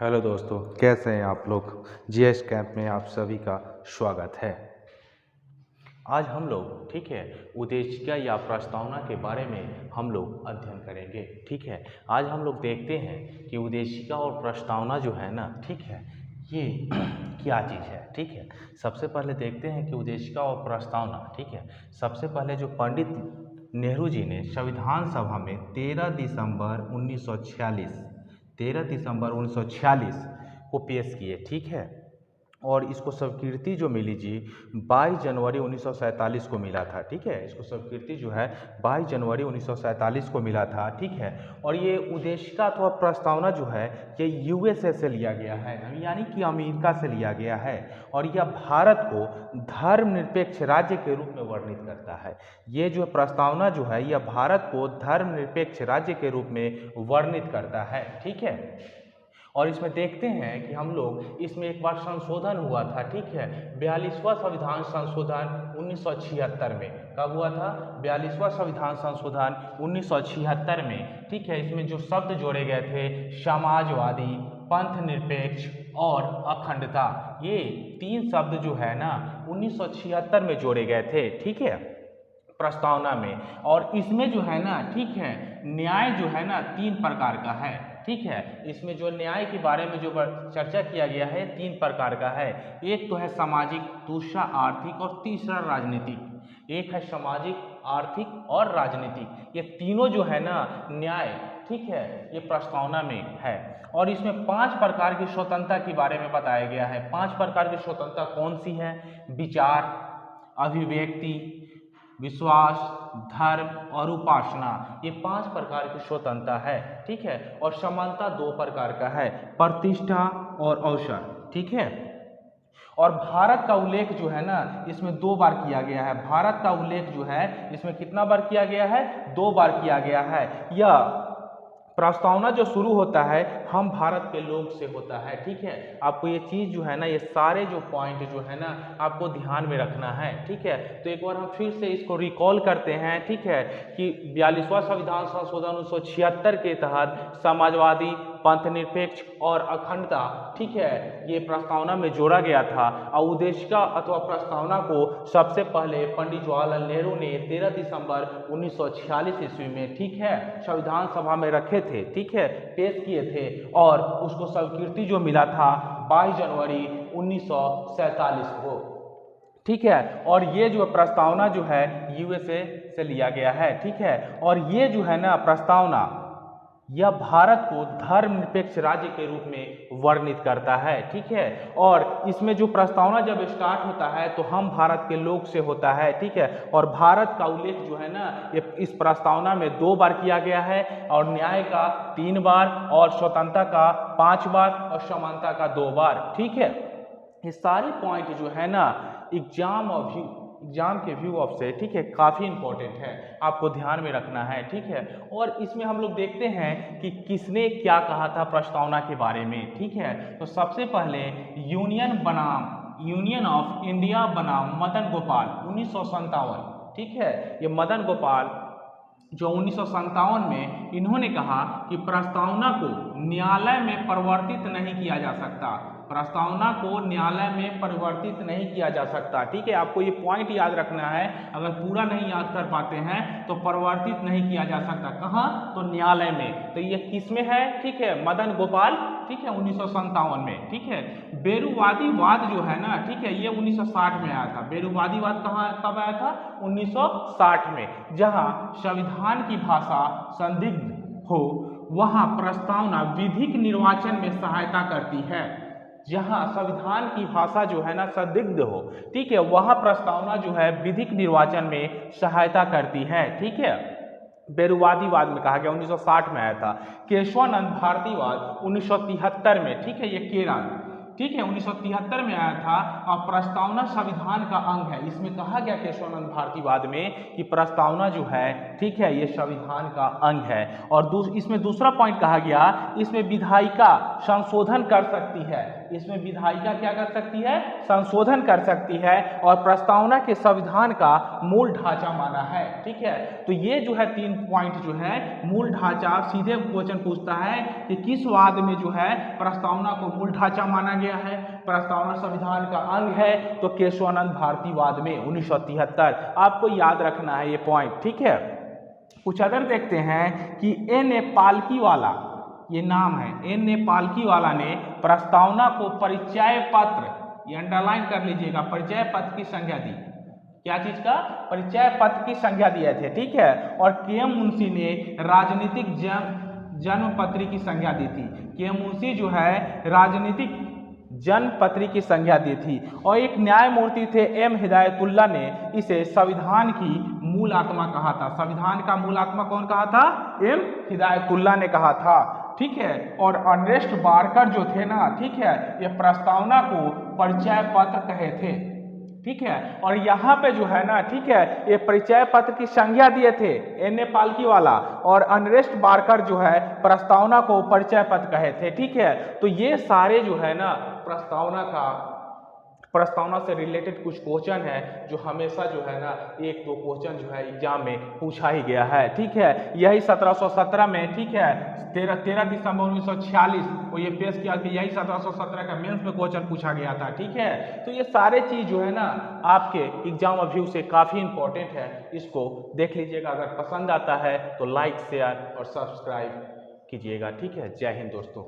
Hello दोस्तों, कैसे हैं आप लोग। जीएस कैंप में आप सभी का स्वागत है। आज हम लोग ठीक है उद्देशिका या प्रस्तावना के बारे में हम लोग अध्ययन करेंगे। ठीक है, आज हम लोग देखते हैं कि उद्देशिका और प्रस्तावना जो है ना, ठीक है, ये क्या चीज़ है। ठीक है, सबसे पहले देखते हैं कि उद्देशिका और प्रस्तावना। ठीक है, सबसे पहले जो पंडित नेहरू जी ने संविधान सभा में 13 दिसंबर 1946 को पेश किए। ठीक है, और इसको स्वीकृति जो मिली जी 22 जनवरी 1947 को मिला था। ठीक है, इसको स्वीकृति जो है 22 जनवरी 1947 को मिला था। ठीक है, और ये उद्देशिका अथवा प्रस्तावना जो है ये यूएसए से लिया गया है, यानी कि अमेरिका से लिया गया है, और यह भारत को धर्मनिरपेक्ष राज्य के रूप में वर्णित करता है। ये जो प्रस्तावना जो है यह भारत को धर्मनिरपेक्ष राज्य के रूप में वर्णित करता है। ठीक है, और इसमें देखते हैं कि हम लोग इसमें एक बार संशोधन हुआ था। ठीक है, 42वां संविधान संशोधन 1976 में। कब हुआ था? 42वां संविधान संशोधन 1976 में। ठीक है, इसमें जो शब्द जोड़े गए थे समाजवादी, पंथ निरपेक्ष और अखंडता, ये 3 शब्द जो है ना 1976 में जोड़े गए थे। ठीक है, प्रस्तावना में। और इसमें जो है ना, ठीक है, न्याय जो है ना 3 प्रकार का है। ठीक है, इसमें जो न्याय के बारे में जो चर्चा किया गया है 3 प्रकार का है। एक तो है सामाजिक, दूसरा आर्थिक और तीसरा राजनीतिक। एक है सामाजिक, आर्थिक और राजनीतिक, ये तीनों जो है ना न्याय, ठीक है, ये प्रस्तावना में है। और इसमें 5 प्रकार की स्वतंत्रता के बारे में बताया गया है। 5 प्रकार की स्वतंत्रता कौन सी है? विचार, अभिव्यक्ति, विश्वास, धर्म और उपासना, ये 5 प्रकार की स्वतंत्रता है। ठीक है, और समानता 2 प्रकार का है, प्रतिष्ठा और अवसर। ठीक है, और भारत का उल्लेख जो है ना इसमें 2 बार किया गया है। भारत का उल्लेख जो है इसमें कितना बार किया गया है? 2 बार किया गया है। यह प्रस्तावना जो शुरू होता है हम भारत के लोग से होता है। ठीक है, आपको ये चीज़ जो है ना, ये सारे जो पॉइंट जो है ना आपको ध्यान में रखना है। ठीक है, तो एक बार हम फिर से इसको रिकॉल करते हैं। ठीक है, कि 42वां संविधान संशोधन 1976 के तहत समाजवादी, पंथ निरपेक्ष और अखंडता, ठीक है, ये प्रस्तावना में जोड़ा गया था। और उद्देशिका अथवा प्रस्तावना को सबसे पहले पंडित जवाहरलाल नेहरू ने 13 दिसंबर 1946 ईस्वी में, ठीक है, संविधान सभा में रखे थे। ठीक है, पेश किए थे, और उसको स्वीकृति जो मिला था 22 जनवरी 1947 को। ठीक है, और ये जो प्रस्तावना जो है यूएसए से लिया गया है। ठीक है, और ये जो है ना प्रस्तावना यह भारत को धर्मनिरपेक्ष राज्य के रूप में वर्णित करता है। ठीक है, और इसमें जो प्रस्तावना जब स्टार्ट होता है तो हम भारत के लोग से होता है। ठीक है, और भारत का उल्लेख जो है ना ये इस प्रस्तावना में 2 बार किया गया है, और न्याय का 3 बार, और स्वतंत्रता का 5 बार, और समानता का 2 बार। ठीक है, ये सारे पॉइंट जो है ना एग्जाम के व्यू ऑफ से, ठीक है, काफ़ी इंपॉर्टेंट है, आपको ध्यान में रखना है। ठीक है, और इसमें हम लोग देखते हैं कि किसने क्या कहा था प्रस्तावना के बारे में। ठीक है, तो सबसे पहले यूनियन ऑफ इंडिया बनाम मदन गोपाल 1957। ठीक है, ये मदन गोपाल जो 1957 में इन्होंने कहा कि प्रस्तावना को न्यायालय में परिवर्तित नहीं किया जा सकता। प्रस्तावना को न्यायालय में परिवर्तित नहीं किया जा सकता। ठीक है, आपको ये पॉइंट याद रखना है, अगर पूरा नहीं याद कर पाते हैं तो परिवर्तित नहीं किया जा सकता। कहाँ? तो न्यायालय में। तो ये किस में है? ठीक है, मदन गोपाल, ठीक है, 1957 में। ठीक है, बेरुवादीवाद जो है ना, ठीक है, ये 1960 में आया था। बेरुवादीवाद कब आया था? 1960 में। जहां संविधान की भाषा संदिग्ध हो वहां प्रस्तावना विधिक निर्वाचन में सहायता करती है। जहां संविधान की भाषा जो है ना संदिग्ध हो, ठीक है, वहां प्रस्तावना जो है विधिक निर्वाचन में सहायता करती है। ठीक है, बेरुवादीवाद में कहा गया 1960 में आया था। केशवानंद भारतीवाद 1973 में। ठीक है, ये केरल, ठीक है, 1973 में आया था। और प्रस्तावना संविधान का अंग है। इसमें कहा गया केशवानंद भारतीवाद में कि प्रस्तावना जो है, ठीक है, ये संविधान का अंग है। और इसमें दूसरा पॉइंट कहा गया, इसमें विधायिका संशोधन कर सकती है। इसमें विधायिका क्या कर सकती है? संशोधन कर सकती है। और प्रस्तावना के संविधान का मूल ढांचा माना है। ठीक है, तो ये जो है 3 पॉइंट जो है मूल ढांचा, सीधे क्वेश्चन पूछता है कि किस वाद में जो है प्रस्तावना को मूल ढांचा माना गया है, प्रस्तावना संविधान का अंग है, तो केशवानंद भारतीवाद में 1973। आपको याद रखना है ये पॉइंट। ठीक है, कुछ अदर देखते हैं कि एन ए पालकीवाला, ये नाम है, एन ए पालकीवाला ने प्रस्तावना को परिचय पत्र, ये अंडरलाइन कर लीजिएगा, परिचय पत्र की संज्ञा दी। क्या चीज का? परिचय पत्र की संज्ञा दिए थे। ठीक है, और के एम मुंशी ने राजनीतिक जन्मपत्री की संज्ञा दी थी। के एम मुंशी जो है राजनीतिक जन्मपत्री की संज्ञा दी थी। और एक न्यायमूर्ति थे एम हिदायतुल्लाह ने इसे संविधान की मूल आत्मा कहा था। संविधान का मूल आत्मा कौन कहा था? एम हिदायतुल्लाह ने कहा था। ठीक है, और अर्नेस्ट बारकर जो थे ना, ठीक है, ये प्रस्तावना को परिचय पत्र कहे थे। ठीक है, और यहाँ पे जो है ना, ठीक है, ये परिचय पत्र की संज्ञा दिए थे एन ए पालकीवाला, और अर्नेस्ट बारकर जो है प्रस्तावना को परिचय पत्र कहे थे। ठीक है, तो ये सारे जो है ना प्रस्तावना से रिलेटेड कुछ क्वेश्चन है जो हमेशा जो है ना 1-2 क्वेश्चन जो है एग्जाम में पूछा ही गया है। ठीक है, यही 1717 में, ठीक है, 13 दिसंबर 1946 को ये पेश किया कि यही 1717 का मेंस में क्वेश्चन पूछा गया था। ठीक है, तो ये सारे चीज जो है ना आपके एग्जाम व्यू से काफी इंपॉर्टेंट है, इसको देख लीजिएगा। अगर पसंद आता है तो लाइक, शेयर और सब्सक्राइब कीजिएगा। ठीक है, जय हिंद दोस्तों।